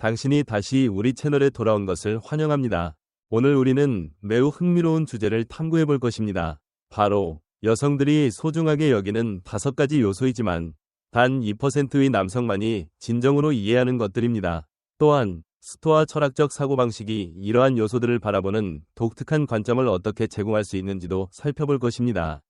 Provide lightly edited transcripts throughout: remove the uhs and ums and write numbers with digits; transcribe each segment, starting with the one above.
당신이 다시 우리 채널에 돌아온 것을 환영합니다. 오늘 우리는 매우 흥미로운 주제를 탐구해 볼 것입니다. 바로 여성들이 소중하게 여기는 5가지 요소이지만 단 2%의 남성만이 진정으로 이해하는 것들입니다. 또한 스토아 철학적 사고방식이 이러한 요소들을 바라보는 독특한 관점을 어떻게 제공할 수 있는지도 살펴볼 것입니다.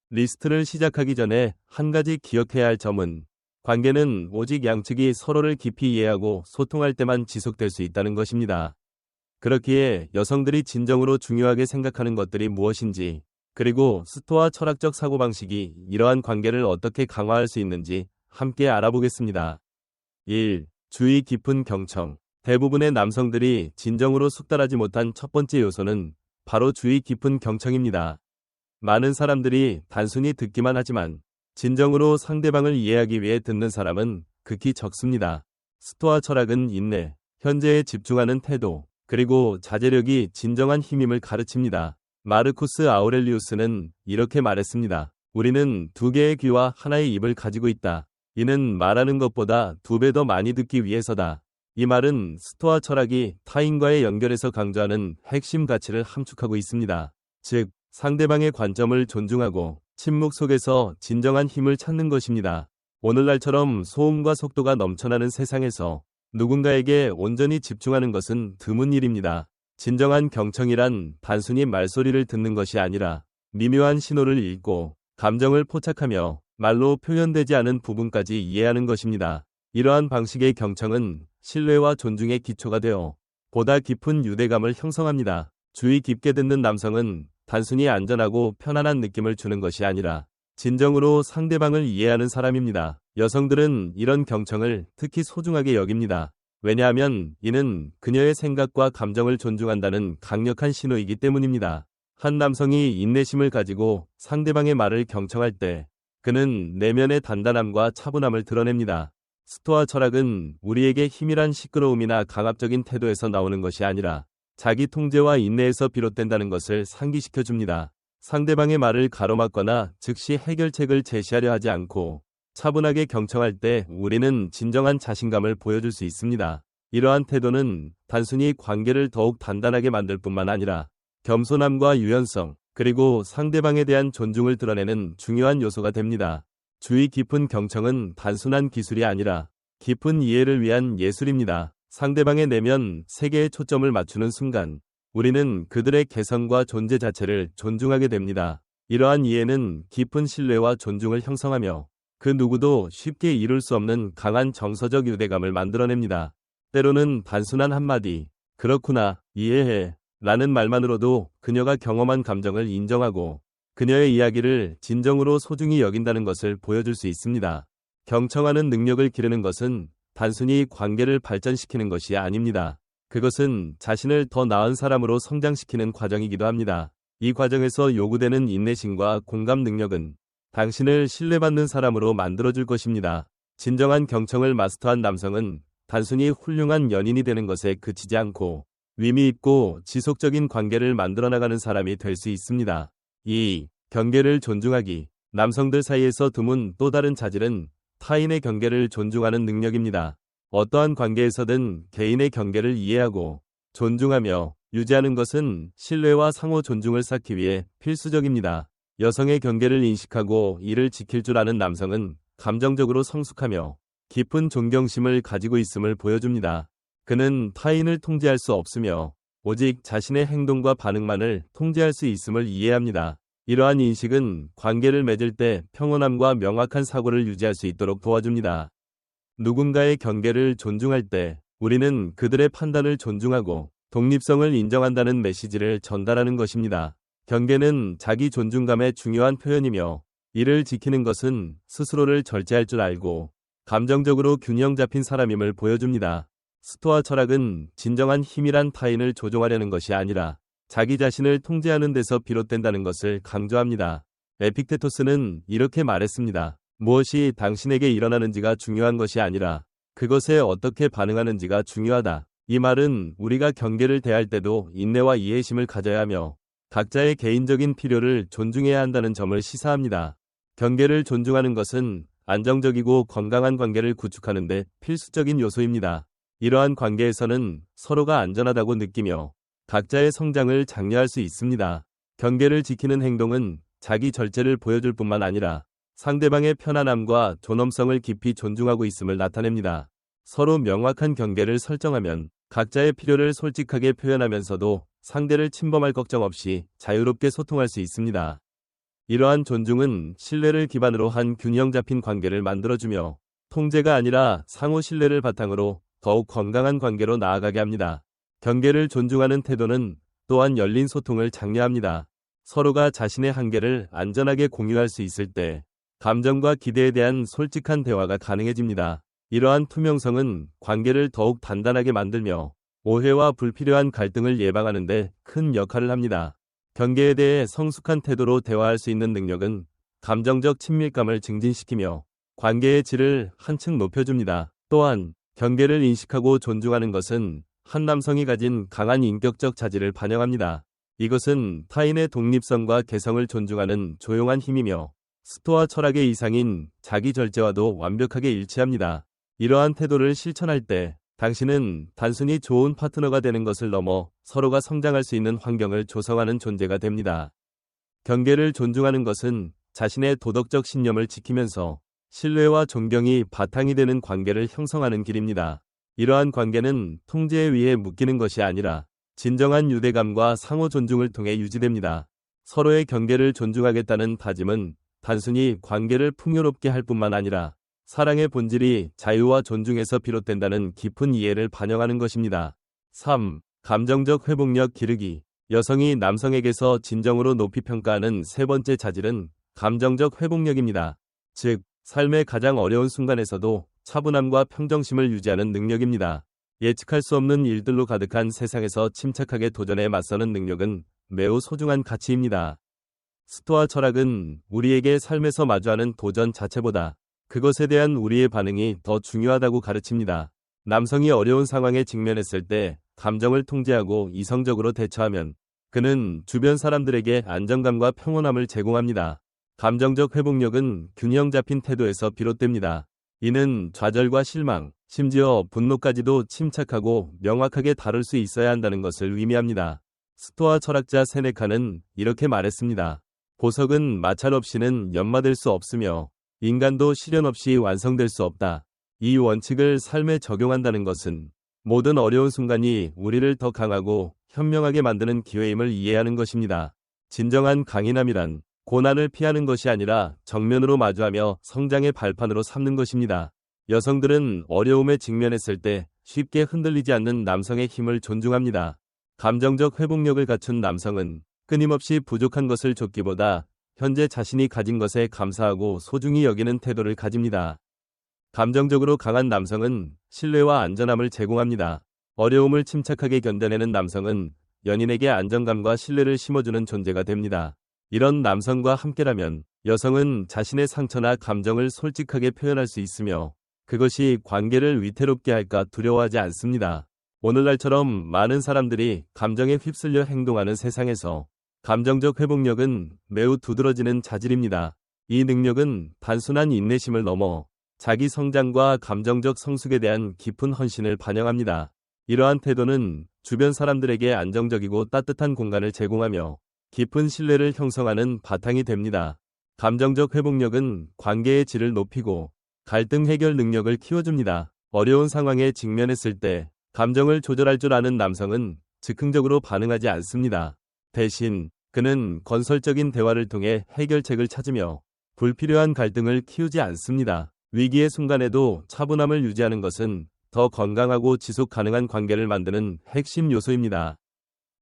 리스트를 시작하기 전에 한 가지 기억해야 할 점은 관계는 오직 양측이 서로를 깊이 이해하고 소통할 때만 지속될 수 있다는 것입니다. 그렇기에 여성들이 진정으로 중요하게 생각하는 것들이 무엇인지, 그리고 스토아 철학적 사고방식이 이러한 관계를 어떻게 강화할 수 있는지 함께 알아보겠습니다. 1. 주의 깊은 경청. 대부분의 남성들이 진정으로 숙달하지 못한 첫 번째 요소는 바로 주의 깊은 경청입니다. 많은 사람들이 단순히 듣기만 하지만 진정으로 상대방을 이해하기 위해 듣는 사람은 극히 적습니다. 스토아 철학은 인내, 현재에 집중하는 태도, 그리고 자제력이 진정한 힘임을 가르칩니다. 마르쿠스 아우렐리우스는 이렇게 말했습니다. 우리는 2개의 귀와 하나의 입을 가지고 있다. 이는 말하는 것보다 2배 더 많이 듣기 위해서다. 이 말은 스토아 철학이 타인과의 연결에서 강조하는 핵심 가치를 함축하고 있습니다. 즉, 상대방의 관점을 존중하고 침묵 속에서 진정한 힘을 찾는 것입니다. 오늘날처럼 소음과 속도가 넘쳐나는 세상에서 누군가에게 온전히 집중하는 것은 드문 일입니다. 진정한 경청이란 단순히 말소리를 듣는 것이 아니라 미묘한 신호를 읽고 감정을 포착하며 말로 표현되지 않은 부분까지 이해하는 것입니다. 이러한 방식의 경청은 신뢰와 존중의 기초가 되어 보다 깊은 유대감을 형성합니다. 주의 깊게 듣는 남성은 단순히 안전하고 편안한 느낌을 주는 것이 아니라 진정으로 상대방을 이해하는 사람입니다. 여성들은 이런 경청을 특히 소중하게 여깁니다. 왜냐하면 이는 그녀의 생각과 감정을 존중한다는 강력한 신호이기 때문입니다. 한 남성이 인내심을 가지고 상대방의 말을 경청할 때 그는 내면의 단단함과 차분함을 드러냅니다. 스토아 철학은 우리에게 힘이란 시끄러움이나 강압적인 태도에서 나오는 것이 아니라 자기 통제와 인내에서 비롯된다는 것을 상기시켜 줍니다. 상대방의 말을 가로막거나 즉시 해결책을 제시하려 하지 않고 차분하게 경청할 때 우리는 진정한 자신감을 보여줄 수 있습니다. 이러한 태도는 단순히 관계를 더욱 단단하게 만들 뿐만 아니라 겸손함과 유연성, 그리고 상대방에 대한 존중을 드러내는 중요한 요소가 됩니다. 주의 깊은 경청은 단순한 기술이 아니라 깊은 이해를 위한 예술입니다. 상대방의 내면 세계에 초점을 맞추는 순간 우리는 그들의 개성과 존재 자체를 존중하게 됩니다. 이러한 이해는 깊은 신뢰와 존중을 형성하며 그 누구도 쉽게 이룰 수 없는 강한 정서적 유대감을 만들어냅니다. 때로는 단순한 한마디, 그렇구나, 이해해, 라는 말만으로도 그녀가 경험한 감정을 인정하고 그녀의 이야기를 진정으로 소중히 여긴다는 것을 보여줄 수 있습니다. 경청하는 능력을 기르는 것은 단순히 관계를 발전시키는 것이 아닙니다. 그것은 자신을 더 나은 사람으로 성장시키는 과정이기도 합니다. 이 과정에서 요구되는 인내심과 공감 능력은 당신을 신뢰받는 사람으로 만들어줄 것입니다. 진정한 경청을 마스터한 남성은 단순히 훌륭한 연인이 되는 것에 그치지 않고 의미 있고 지속적인 관계를 만들어 나가는 사람이 될 수 있습니다. 2. 경계를 존중하기. 남성들 사이에서 드문 또 다른 자질은 타인의 경계를 존중하는 능력입니다. 어떠한 관계에서든 개인의 경계를 이해하고 존중하며 유지하는 것은 신뢰와 상호 존중을 쌓기 위해 필수적입니다. 여성의 경계를 인식하고 이를 지킬 줄 아는 남성은 감정적으로 성숙하며 깊은 존경심을 가지고 있음을 보여줍니다. 그는 타인을 통제할 수 없으며 오직 자신의 행동과 반응만을 통제할 수 있음을 이해합니다. 이러한 인식은 관계를 맺을 때 평온함과 명확한 사고를 유지할 수 있도록 도와줍니다. 누군가의 경계를 존중할 때 우리는 그들의 판단을 존중하고 독립성을 인정한다는 메시지를 전달하는 것입니다. 경계는 자기 존중감의 중요한 표현이며 이를 지키는 것은 스스로를 절제할 줄 알고 감정적으로 균형 잡힌 사람임을 보여줍니다. 스토아 철학은 진정한 힘이란 타인을 조종하려는 것이 아니라 자기 자신을 통제하는 데서 비롯된다는 것을 강조합니다. 에픽테토스는 이렇게 말했습니다. 무엇이 당신에게 일어나는지가 중요한 것이 아니라 그것에 어떻게 반응하는지가 중요하다. 이 말은 우리가 경계를 대할 때도 인내와 이해심을 가져야 하며 각자의 개인적인 필요를 존중해야 한다는 점을 시사합니다. 경계를 존중하는 것은 안정적이고 건강한 관계를 구축하는 데 필수적인 요소입니다. 이러한 관계에서는 서로가 안전하다고 느끼며 각자의 성장을 장려할 수 있습니다. 경계를 지키는 행동은 자기 절제를 보여줄 뿐만 아니라 상대방의 편안함과 존엄성을 깊이 존중하고 있음을 나타냅니다. 서로 명확한 경계를 설정하면 각자의 필요를 솔직하게 표현하면서도 상대를 침범할 걱정 없이 자유롭게 소통할 수 있습니다. 이러한 존중은 신뢰를 기반으로 한 균형 잡힌 관계를 만들어주며 통제가 아니라 상호 신뢰를 바탕으로 더욱 건강한 관계로 나아가게 합니다. 경계를 존중하는 태도는 또한 열린 소통을 장려합니다. 서로가 자신의 한계를 안전하게 공유할 수 있을 때 감정과 기대에 대한 솔직한 대화가 가능해집니다. 이러한 투명성은 관계를 더욱 단단하게 만들며 오해와 불필요한 갈등을 예방하는 데 큰 역할을 합니다. 경계에 대해 성숙한 태도로 대화할 수 있는 능력은 감정적 친밀감을 증진시키며 관계의 질을 한층 높여줍니다. 또한 경계를 인식하고 존중하는 것은 한 남성이 가진 강한 인격적 자질을 반영합니다. 이것은 타인의 독립성과 개성을 존중하는 조용한 힘이며 스토아 철학의 이상인 자기 절제와도 완벽하게 일치합니다. 이러한 태도를 실천할 때 당신은 단순히 좋은 파트너가 되는 것을 넘어 서로가 성장할 수 있는 환경을 조성하는 존재가 됩니다. 경계를 존중하는 것은 자신의 도덕적 신념을 지키면서 신뢰와 존경이 바탕이 되는 관계를 형성하는 길입니다. 이러한 관계는 통제에 의해 묶이는 것이 아니라 진정한 유대감과 상호 존중을 통해 유지됩니다. 서로의 경계를 존중하겠다는 다짐은 단순히 관계를 풍요롭게 할 뿐만 아니라 사랑의 본질이 자유와 존중에서 비롯된다는 깊은 이해를 반영하는 것입니다. 3. 감정적 회복력 기르기. 여성이 남성에게서 진정으로 높이 평가하는 세 번째 자질은 감정적 회복력입니다. 즉, 삶의 가장 어려운 순간에서도 차분함과 평정심을 유지하는 능력입니다. 예측할 수 없는 일들로 가득한 세상에서 침착하게 도전에 맞서는 능력은 매우 소중한 가치입니다. 스토아 철학은 우리에게 삶에서 마주하는 도전 자체보다 그것에 대한 우리의 반응이 더 중요하다고 가르칩니다. 남성이 어려운 상황에 직면했을 때 감정을 통제하고 이성적으로 대처하면 그는 주변 사람들에게 안정감과 평온함을 제공합니다. 감정적 회복력은 균형 잡힌 태도에서 비롯됩니다. 이는 좌절과 실망, 심지어 분노까지도 침착하고 명확하게 다룰 수 있어야 한다는 것을 의미합니다. 스토아 철학자 세네카는 이렇게 말했습니다. 보석은 마찰 없이는 연마될 수 없으며 인간도 시련 없이 완성될 수 없다. 이 원칙을 삶에 적용한다는 것은 모든 어려운 순간이 우리를 더 강하고 현명하게 만드는 기회임을 이해하는 것입니다. 진정한 강인함이란 고난을 피하는 것이 아니라 정면으로 마주하며 성장의 발판으로 삼는 것입니다. 여성들은 어려움에 직면했을 때 쉽게 흔들리지 않는 남성의 힘을 존중합니다. 감정적 회복력을 갖춘 남성은 끊임없이 부족한 것을 쫓기보다 현재 자신이 가진 것에 감사하고 소중히 여기는 태도를 가집니다. 감정적으로 강한 남성은 신뢰와 안전함을 제공합니다. 어려움을 침착하게 견뎌내는 남성은 연인에게 안정감과 신뢰를 심어주는 존재가 됩니다. 이런 남성과 함께라면 여성은 자신의 상처나 감정을 솔직하게 표현할 수 있으며 그것이 관계를 위태롭게 할까 두려워하지 않습니다. 오늘날처럼 많은 사람들이 감정에 휩쓸려 행동하는 세상에서 감정적 회복력은 매우 두드러지는 자질입니다. 이 능력은 단순한 인내심을 넘어 자기 성장과 감정적 성숙에 대한 깊은 헌신을 반영합니다. 이러한 태도는 주변 사람들에게 안정적이고 따뜻한 공간을 제공하며 깊은 신뢰를 형성하는 바탕이 됩니다. 감정적 회복력은 관계의 질을 높이고 갈등 해결 능력을 키워줍니다. 어려운 상황에 직면했을 때 감정을 조절할 줄 아는 남성은 즉흥적으로 반응하지 않습니다. 대신 그는 건설적인 대화를 통해 해결책을 찾으며 불필요한 갈등을 키우지 않습니다. 위기의 순간에도 차분함을 유지하는 것은 더 건강하고 지속 가능한 관계를 만드는 핵심 요소입니다.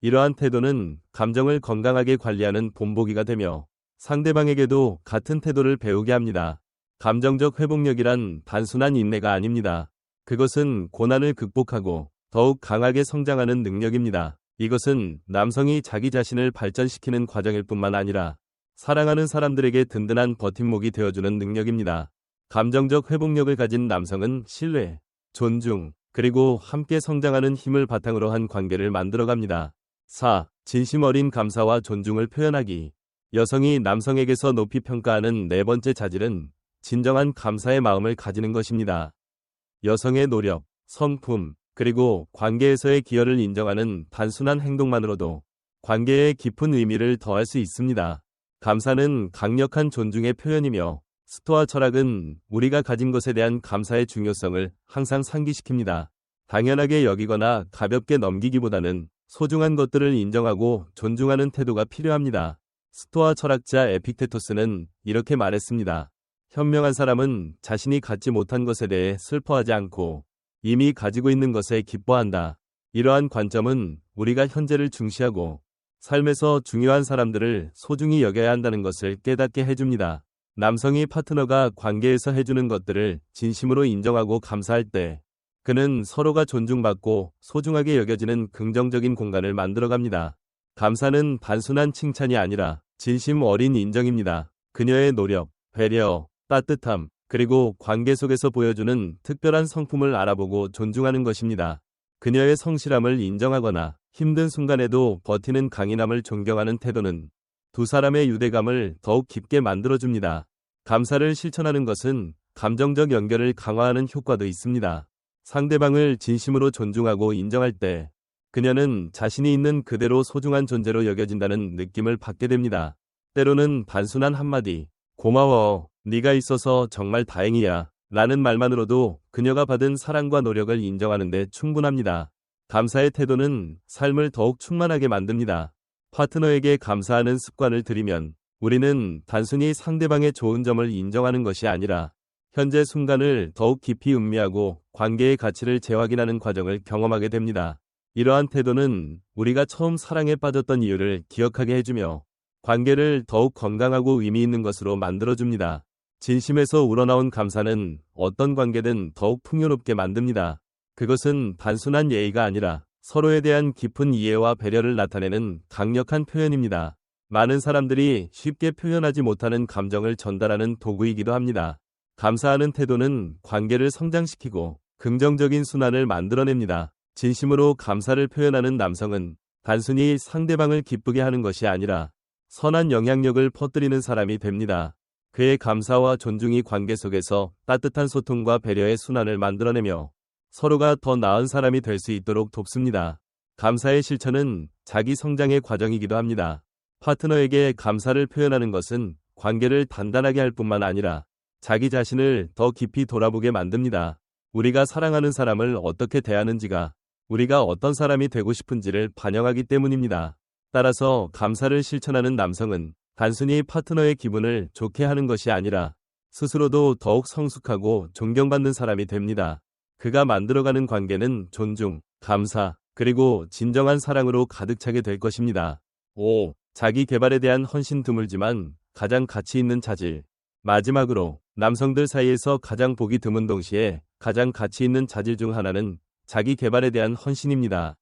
이러한 태도는 감정을 건강하게 관리하는 본보기가 되며 상대방에게도 같은 태도를 배우게 합니다. 감정적 회복력이란 단순한 인내가 아닙니다. 그것은 고난을 극복하고 더욱 강하게 성장하는 능력입니다. 이것은 남성이 자기 자신을 발전시키는 과정일 뿐만 아니라 사랑하는 사람들에게 든든한 버팀목이 되어주는 능력입니다. 감정적 회복력을 가진 남성은 신뢰, 존중, 그리고 함께 성장하는 힘을 바탕으로 한 관계를 만들어갑니다. 4. 진심 어린 감사와 존중을 표현하기. 여성이 남성에게서 높이 평가하는 네 번째 자질은 진정한 감사의 마음을 가지는 것입니다. 여성의 노력, 성품, 그리고 관계에서의 기여를 인정하는 단순한 행동만으로도 관계의 깊은 의미를 더할 수 있습니다. 감사는 강력한 존중의 표현이며 스토아 철학은 우리가 가진 것에 대한 감사의 중요성을 항상 상기시킵니다. 당연하게 여기거나 가볍게 넘기기보다는 소중한 것들을 인정하고 존중하는 태도가 필요합니다. 스토아 철학자 에픽테토스는 이렇게 말했습니다. 현명한 사람은 자신이 갖지 못한 것에 대해 슬퍼하지 않고 이미 가지고 있는 것에 기뻐한다. 이러한 관점은 우리가 현재를 중시하고 삶에서 중요한 사람들을 소중히 여겨야 한다는 것을 깨닫게 해줍니다. 남성이 파트너가 관계에서 해주는 것들을 진심으로 인정하고 감사할 때 그는 서로가 존중받고 소중하게 여겨지는 긍정적인 공간을 만들어갑니다. 감사는 단순한 칭찬이 아니라 진심 어린 인정입니다. 그녀의 노력, 배려, 따뜻함, 그리고 관계 속에서 보여주는 특별한 성품을 알아보고 존중하는 것입니다. 그녀의 성실함을 인정하거나 힘든 순간에도 버티는 강인함을 존경하는 태도는 두 사람의 유대감을 더욱 깊게 만들어줍니다. 감사를 실천하는 것은 감정적 연결을 강화하는 효과도 있습니다. 상대방을 진심으로 존중하고 인정할 때 그녀는 자신이 있는 그대로 소중한 존재로 여겨진다는 느낌을 받게 됩니다. 때로는 단순한 한마디, 고마워, 네가 있어서 정말 다행이야 라는 말만으로도 그녀가 받은 사랑과 노력을 인정하는 데 충분합니다. 감사의 태도는 삶을 더욱 충만하게 만듭니다. 파트너에게 감사하는 습관을 들이면 우리는 단순히 상대방의 좋은 점을 인정하는 것이 아니라 현재 순간을 더욱 깊이 음미하고 관계의 가치를 재확인하는 과정을 경험하게 됩니다. 이러한 태도는 우리가 처음 사랑에 빠졌던 이유를 기억하게 해주며 관계를 더욱 건강하고 의미 있는 것으로 만들어줍니다. 진심에서 우러나온 감사는 어떤 관계든 더욱 풍요롭게 만듭니다. 그것은 단순한 예의가 아니라 서로에 대한 깊은 이해와 배려를 나타내는 강력한 표현입니다. 많은 사람들이 쉽게 표현하지 못하는 감정을 전달하는 도구이기도 합니다. 감사하는 태도는 관계를 성장시키고 긍정적인 순환을 만들어냅니다. 진심으로 감사를 표현하는 남성은 단순히 상대방을 기쁘게 하는 것이 아니라 선한 영향력을 퍼뜨리는 사람이 됩니다. 그의 감사와 존중이 관계 속에서 따뜻한 소통과 배려의 순환을 만들어내며 서로가 더 나은 사람이 될 수 있도록 돕습니다. 감사의 실천은 자기 성장의 과정이기도 합니다. 파트너에게 감사를 표현하는 것은 관계를 단단하게 할 뿐만 아니라 자기 자신을 더 깊이 돌아보게 만듭니다. 우리가 사랑하는 사람을 어떻게 대하는지가 우리가 어떤 사람이 되고 싶은지를 반영하기 때문입니다. 따라서 감사를 실천하는 남성은 단순히 파트너의 기분을 좋게 하는 것이 아니라 스스로도 더욱 성숙하고 존경받는 사람이 됩니다. 그가 만들어가는 관계는 존중, 감사, 그리고 진정한 사랑으로 가득 차게 될 것입니다. 5. 자기 개발에 대한 헌신 드물지만 가장 가치 있는 자질. 마지막으로 남성들 사이에서 가장 보기 드문 동시에 가장 가치 있는 자질 중 하나는 자기 개발에 대한 헌신입니다.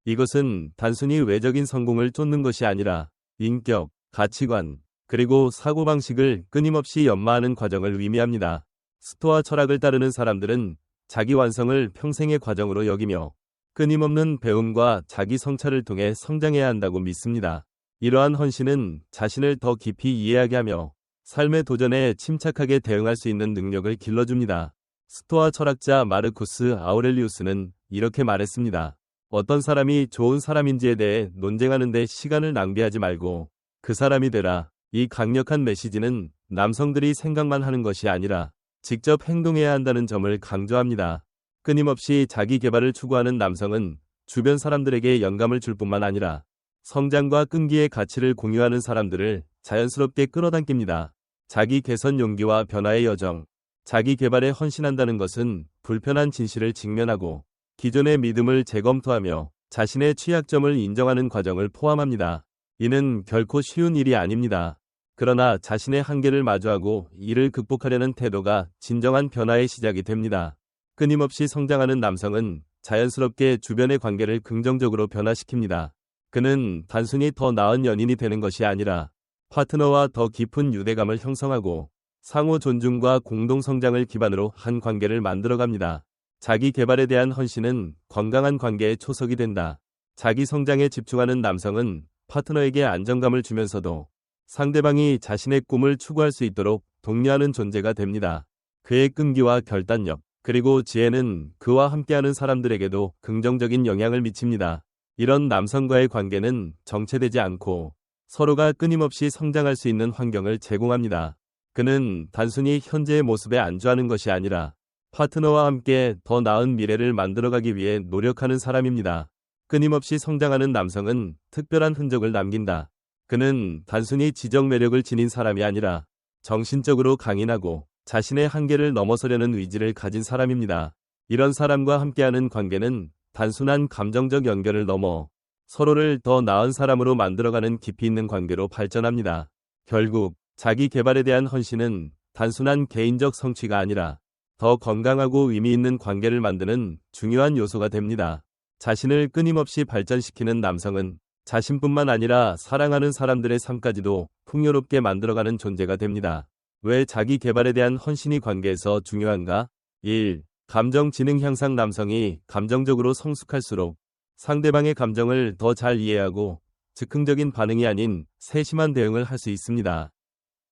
이것은 단순히 외적인 성공을 쫓는 것이 아니라 인격, 가치관, 그리고 사고방식을 끊임없이 연마하는 과정을 의미합니다. 스토아 철학을 따르는 사람들은 자기 완성을 평생의 과정으로 여기며 끊임없는 배움과 자기 성찰을 통해 성장해야 한다고 믿습니다. 이러한 헌신은 자신을 더 깊이 이해하게 하며 삶의 도전에 침착하게 대응할 수 있는 능력을 길러줍니다. 스토아 철학자 마르쿠스 아우렐리우스는 이렇게 말했습니다. 어떤 사람이 좋은 사람인지에 대해 논쟁하는 데 시간을 낭비하지 말고 그 사람이 되라. 이 강력한 메시지는 남성들이 생각만 하는 것이 아니라 직접 행동해야 한다는 점을 강조합니다. 끊임없이 자기 개발을 추구하는 남성은 주변 사람들에게 영감을 줄 뿐만 아니라 성장과 끈기의 가치를 공유하는 사람들을 자연스럽게 끌어당깁니다. 자기 개선 용기와 변화의 여정. 자기 개발에 헌신한다는 것은 불편한 진실을 직면하고 기존의 믿음을 재검토하며 자신의 취약점을 인정하는 과정을 포함합니다. 이는 결코 쉬운 일이 아닙니다. 그러나 자신의 한계를 마주하고 이를 극복하려는 태도가 진정한 변화의 시작이 됩니다. 끊임없이 성장하는 남성은 자연스럽게 주변의 관계를 긍정적으로 변화시킵니다. 그는 단순히 더 나은 연인이 되는 것이 아니라 파트너와 더 깊은 유대감을 형성하고 상호 존중과 공동 성장을 기반으로 한 관계를 만들어갑니다. 자기 개발에 대한 헌신은 건강한 관계의 초석이 된다. 자기 성장에 집중하는 남성은 파트너에게 안정감을 주면서도 상대방이 자신의 꿈을 추구할 수 있도록 독려하는 존재가 됩니다. 그의 끈기와 결단력, 그리고 지혜는 그와 함께하는 사람들에게도 긍정적인 영향을 미칩니다. 이런 남성과의 관계는 정체되지 않고 서로가 끊임없이 성장할 수 있는 환경을 제공합니다. 그는 단순히 현재의 모습에 안주하는 것이 아니라 파트너와 함께 더 나은 미래를 만들어가기 위해 노력하는 사람입니다. 끊임없이 성장하는 남성은 특별한 흔적을 남긴다. 그는 단순히 지적 매력을 지닌 사람이 아니라 정신적으로 강인하고 자신의 한계를 넘어서려는 의지를 가진 사람입니다. 이런 사람과 함께하는 관계는 단순한 감정적 연결을 넘어 서로를 더 나은 사람으로 만들어가는 깊이 있는 관계로 발전합니다. 결국 자기 개발에 대한 헌신은 단순한 개인적 성취가 아니라 더 건강하고 의미 있는 관계를 만드는 중요한 요소가 됩니다. 자신을 끊임없이 발전시키는 남성은 자신뿐만 아니라 사랑하는 사람들의 삶까지도 풍요롭게 만들어가는 존재가 됩니다. 왜 자기 개발에 대한 헌신이 관계에서 중요한가? 1. 감정 지능 향상. 남성이 감정적으로 성숙할수록 상대방의 감정을 더 잘 이해하고 즉흥적인 반응이 아닌 세심한 대응을 할 수 있습니다.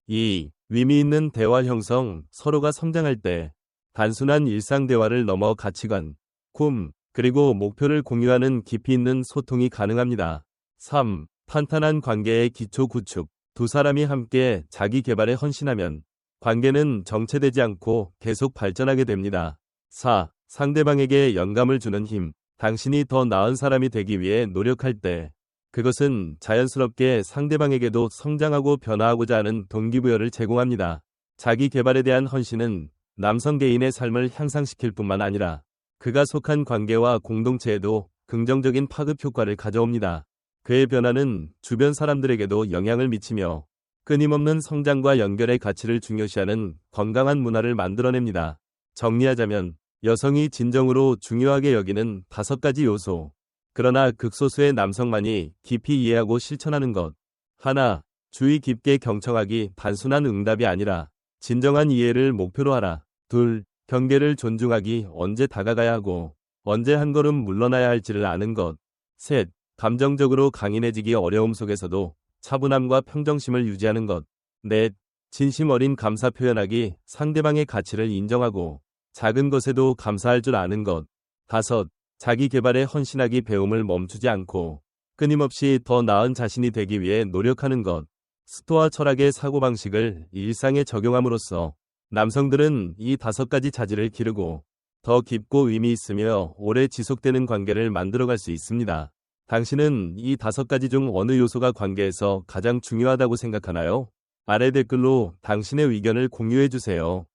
2. 의미 있는 대화 형성. 서로가 성장할 때 단순한 일상 대화를 넘어 가치관, 꿈, 그리고 목표를 공유하는 깊이 있는 소통이 가능합니다. 3. 탄탄한 관계의 기초 구축. 두 사람이 함께 자기 개발에 헌신하면 관계는 정체되지 않고 계속 발전하게 됩니다. 4. 상대방에게 영감을 주는 힘. 당신이 더 나은 사람이 되기 위해 노력할 때 그것은 자연스럽게 상대방에게도 성장하고 변화하고자 하는 동기부여를 제공합니다. 자기 개발에 대한 헌신은 남성 개인의 삶을 향상시킬 뿐만 아니라 그가 속한 관계와 공동체에도 긍정적인 파급 효과를 가져옵니다. 그의 변화는 주변 사람들에게도 영향을 미치며 끊임없는 성장과 연결의 가치를 중요시하는 건강한 문화를 만들어냅니다. 정리하자면 여성이 진정으로 중요하게 여기는 5가지 요소. 그러나 극소수의 남성만이 깊이 이해하고 실천하는 것. 하나, 주의 깊게 경청하기. 단순한 응답이 아니라 진정한 이해를 목표로 하라. 둘, 경계를 존중하기. 언제 다가가야 하고 언제 한 걸음 물러나야 할지를 아는 것. 셋, 감정적으로 강인해지기. 어려움 속에서도 차분함과 평정심을 유지하는 것. 넷, 진심 어린 감사 표현하기. 상대방의 가치를 인정하고 작은 것에도 감사할 줄 아는 것. 다섯, 자기 개발에 헌신하기. 배움을 멈추지 않고 끊임없이 더 나은 자신이 되기 위해 노력하는 것. 스토아 철학의 사고방식을 일상에 적용함으로써 남성들은 이 5가지 자질을 기르고 더 깊고 의미 있으며 오래 지속되는 관계를 만들어갈 수 있습니다. 당신은 이 5가지 중 어느 요소가 관계에서 가장 중요하다고 생각하나요? 아래 댓글로 당신의 의견을 공유해 주세요.